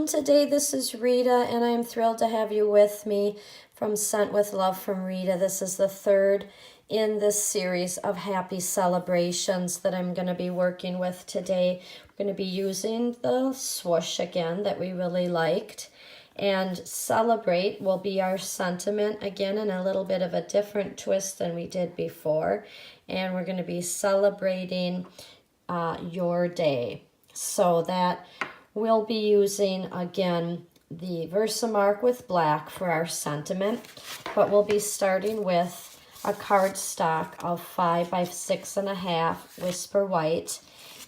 welcome today. This is Rita, and I'm thrilled to have you with me from Sent with Love from Rita. This is the third in this series of happy celebrations that I'm going to be working with today. We're going to be using the swoosh again that we really liked. And celebrate will be our sentiment again in a little bit of a different twist than we did before. And we're going to be celebrating your day. So that we'll be using again the Versamark with black for our sentiment, but we'll be starting with a cardstock of 5 by 6.5 Whisper White,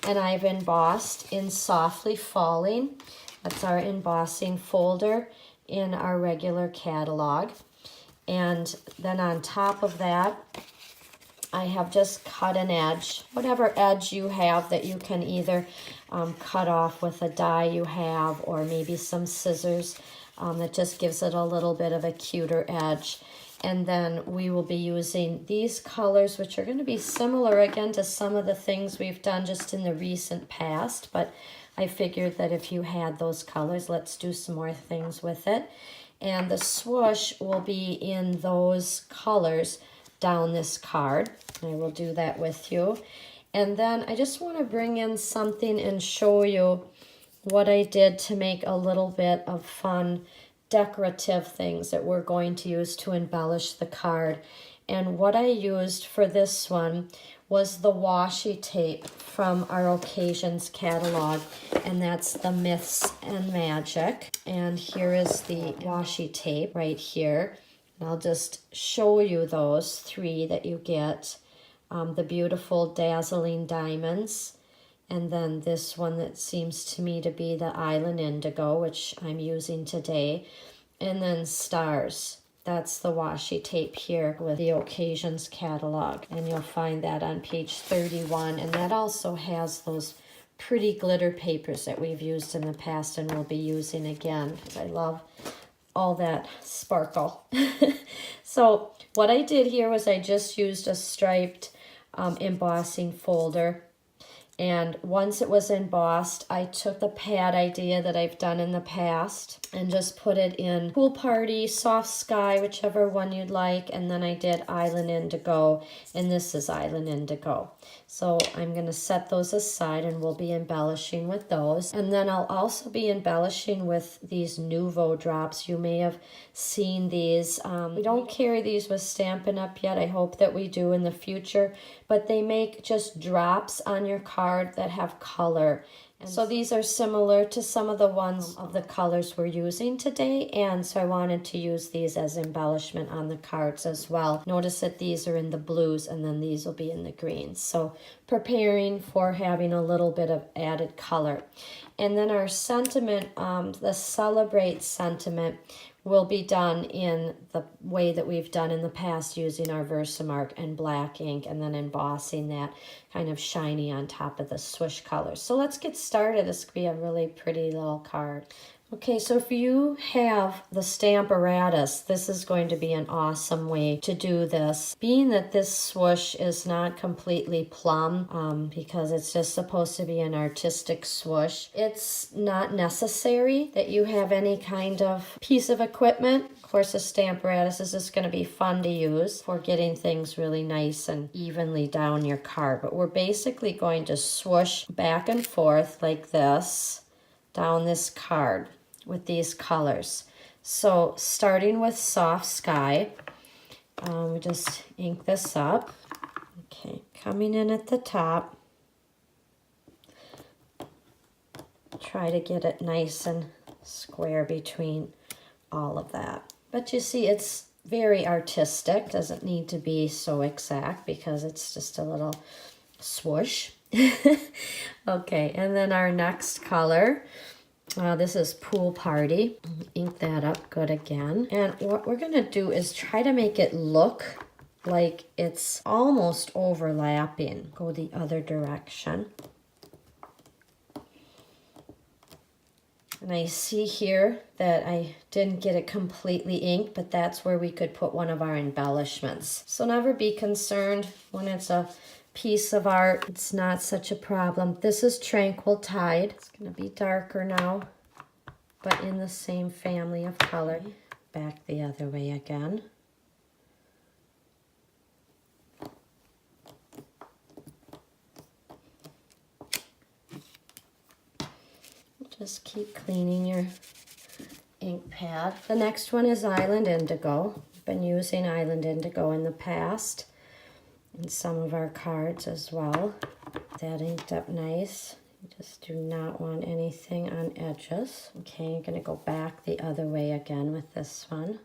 and I've embossed in Softly Falling. That's our embossing folder in our regular catalog. And then on top of that, I have just cut an edge, whatever edge you have that you can either cut off with a die you have, or maybe some scissors that just gives it a little bit of a cuter edge. And then we will be using these colors, which are going to be similar again to some of the things we've done just in the recent past, but I figured that if you had those colors, let's do some more things with it. And the swoosh will be in those colors down this card. I will do that with you. And then I just want to bring in something and show you what I did to make a little bit of fun decorative things that we're going to use to embellish the card. And what I used for this one was the washi tape from our Occasions catalog, and that's the Myths and Magic. And here is the washi tape right here. And I'll just show you those three that you get. The beautiful dazzling diamonds, and then this one that seems to me to be the Island Indigo, which I'm using today, and then stars. That's the washi tape here with the Occasions catalog, and you'll find that on page 31, and that also has those pretty glitter papers that we've used in the past and will be using again, because I love all that sparkle. So what I did here was I just used a striped embossing folder, and once it was embossed, I took the pad idea that I've done in the past and just put it in Pool Party, Soft Sky, whichever one you'd like, and then I did Island Indigo, and this is Island Indigo. So I'm going to set those aside, and we'll be embellishing with those. And then I'll also be embellishing with these Nuvo drops. You may have seen these. We don't carry these with Stampin' Up! Yet. I hope that we do in the future. But they make just drops on your card that have color. And so these are similar to some of the ones of the colors we're using today, and so I wanted to use these as embellishment on the cards as well. Notice that these are in the blues, and then these will be in the greens. So preparing for having a little bit of added color. And then our sentiment, the Celebrate sentiment, will be done in the way that we've done in the past, using our Versamark and black ink, and then embossing that kind of shiny on top of the swoosh colors. So let's get started. This could be a really pretty little card. Okay, so if you have the Stamparatus, this is going to be an awesome way to do this. Being that this swoosh is not completely plum, because it's just supposed to be an artistic swoosh, it's not necessary that you have any kind of piece of equipment. Of course, a Stamparatus is just going to be fun to use for getting things really nice and evenly down your card. But we're basically going to swoosh back and forth like this down this card with these colors. So starting with Soft Sky, we just ink this up. Okay, coming in at the top, try to get it nice and square between all of that. But you see, it's very artistic. Doesn't need to be so exact because it's just a little swoosh. Okay, and then our next color, this is Pool Party. Ink that up good again. And what we're going to do is try to make it look like it's almost overlapping. Go the other direction. And I see here that I didn't get it completely inked, but that's where we could put one of our embellishments. So never be concerned when it's a piece of art. It's not such a problem. This is Tranquil Tide. It's going to be darker now. but in the same family of color. Back the other way again. Just keep cleaning your ink pad. The next one is Island Indigo. I've been using Island Indigo in the past in some of our cards as well. That inked up nice. You just do not want anything on edges. Okay, you're going to go back the other way again with this one.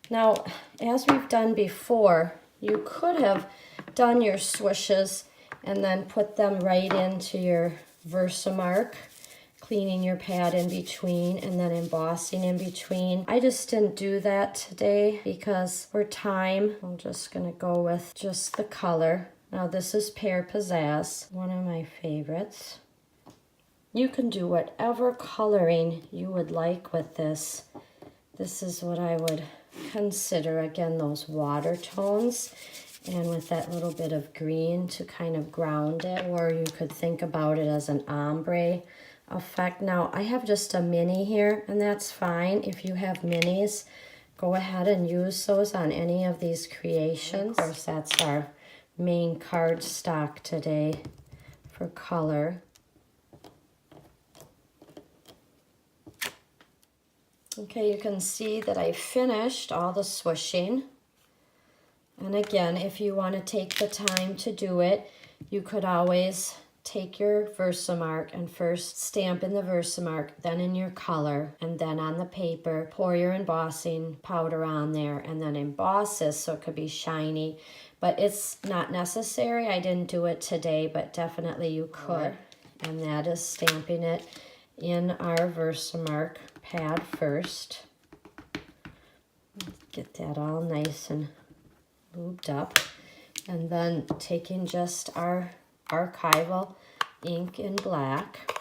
Now, as we've done before, you could have done your swishes and then put them right into your Versamark, cleaning your pad in between and then embossing in between. I just didn't do that today because for time, I'm just gonna go with just the color. Now this is Pear Pizzazz, one of my favorites. You can do whatever coloring you would like with this. This is what I would consider, again, those water tones, and with that little bit of green to kind of ground it, or you could think about it as an ombre effect. Now I have just a mini here, and that's fine. If you have minis, go ahead and use those on any of these creations. Of course, that's our main card stock today for color. Okay, you can see that I finished all the swishing. And again, if you want to take the time to do it, you could always take your Versamark and first stamp in the Versamark, then in your color, and then on the paper, pour your embossing powder on there, and then emboss this so it could be shiny. But it's not necessary. I didn't do it today, but definitely you could. And that is stamping it in our Versamark pad first. Get that all nice and lubed up, and then taking just our archival ink in black,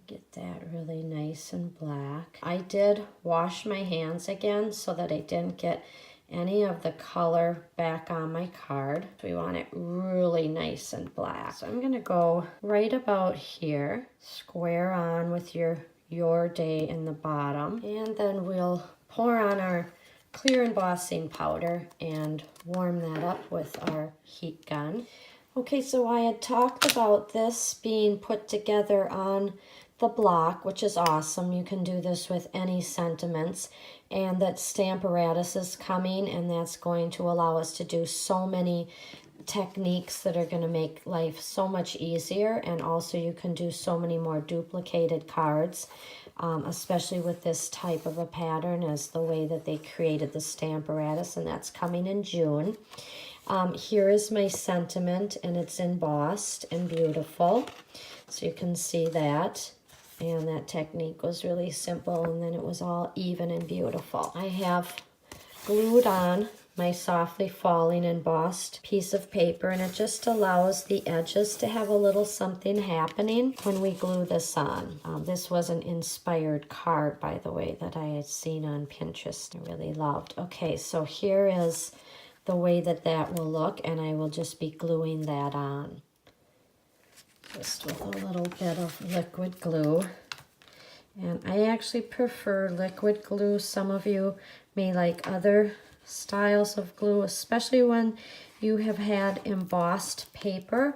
get that really nice and black. I did wash my hands again so that I didn't get any of the color back on my card. We want it really nice and black. So I'm gonna go right about here, square on with your day in the bottom, and then we'll pour on our clear embossing powder and warm that up with our heat gun. Okay, so I had talked about this being put together on the block, which is awesome. You can do this with any sentiments, and that Stamparatus is coming, and that's going to allow us to do so many techniques that are going to make life so much easier, and also you can do so many more duplicated cards, especially with this type of a pattern as the way that they created the Stamparatus, and that's coming in June. Here is my sentiment, and it's embossed and beautiful, so you can see that. And that technique was really simple, and then it was all even and beautiful. I have glued on my softly falling embossed piece of paper, and it just allows the edges to have a little something happening when we glue this on. This was an inspired card, by the way, that I had seen on Pinterest. I really loved. Okay, so here is the way that that will look, and I will just be gluing that on. Just with a little bit of liquid glue. And I actually prefer liquid glue. Some of you may like other styles of glue, especially when you have had embossed paper.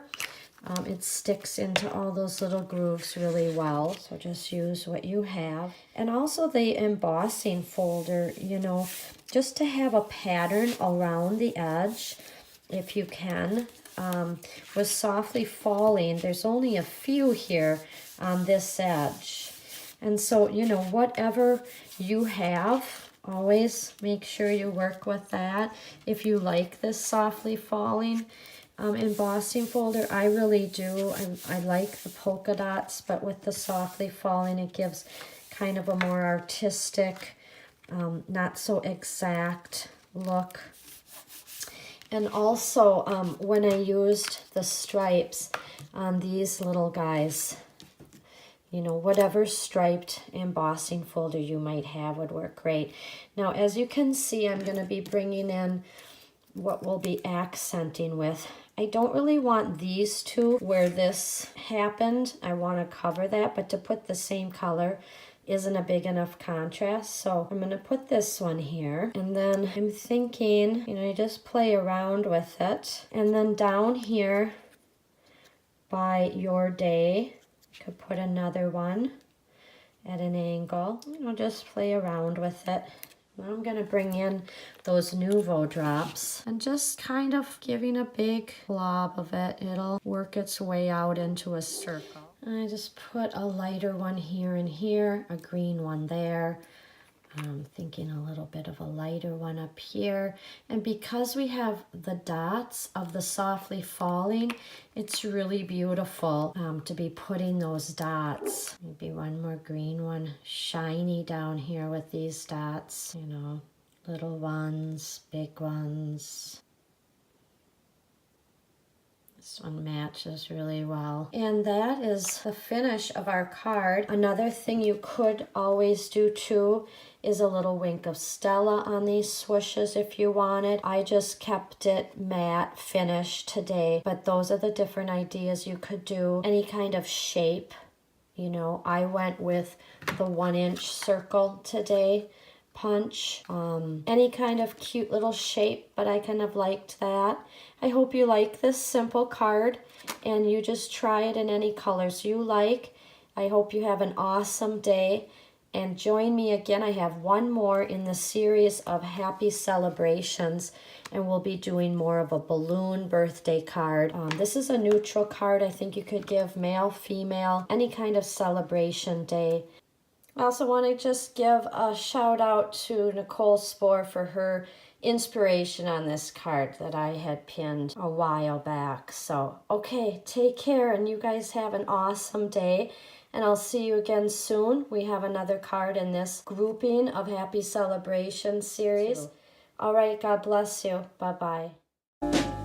It sticks into all those little grooves really well, so just use what you have. And also the embossing folder, you know, just to have a pattern around the edge, if you can. Was softly falling, there's only a few here on this edge. And so, you know, whatever you have, always make sure you work with that. If you like this softly falling embossing folder, I really do. I like the polka dots, but with the softly falling, it gives kind of a more artistic, not so exact look. And also, when I used the stripes on these little guys, you know, whatever striped embossing folder you might have would work great. Now, as you can see, I'm going to be bringing in what we'll be accenting with I don't really want these two where this happened. I want to cover that, but to put the same color isn't a big enough contrast. So I'm going to put this one here. And then I'm thinking, you know, you just play around with it. And then down here by your day, you could put another one at an angle. You know, just play around with it. Now I'm going to bring in those Nuvo drops and just kind of giving a big blob of it. It'll work its way out into a circle. And I just put a lighter one here and here, a green one there. I'm thinking a little bit of a lighter one up here. And because we have the dots of the softly falling, it's really beautiful to be putting those dots. Maybe one more green one, shiny down here with these dots, you know, little ones, big ones. This one matches really well. And that is the finish of our card. Another thing you could always do too is a little wink of Stella on these swooshes if you wanted. I just kept it matte finish today, but those are the different ideas you could do. Any kind of shape, you know, I went with the 1-inch circle today. Punch, any kind of cute little shape, but I kind of liked that. I hope you like this simple card and you just try it in any colors you like. I hope you have an awesome day and join me again. I have one more in the series of happy celebrations and we'll be doing more of a balloon birthday card. This is a neutral card. I think you could give male, female, any kind of celebration day. I also want to just give a shout out to Nicole Spohr for her inspiration on this card that I had pinned a while back. So, okay, take care and you guys have an awesome day. And I'll see you again soon. We have another card in this grouping of Happy Celebration series. All right, God bless you. Bye-bye.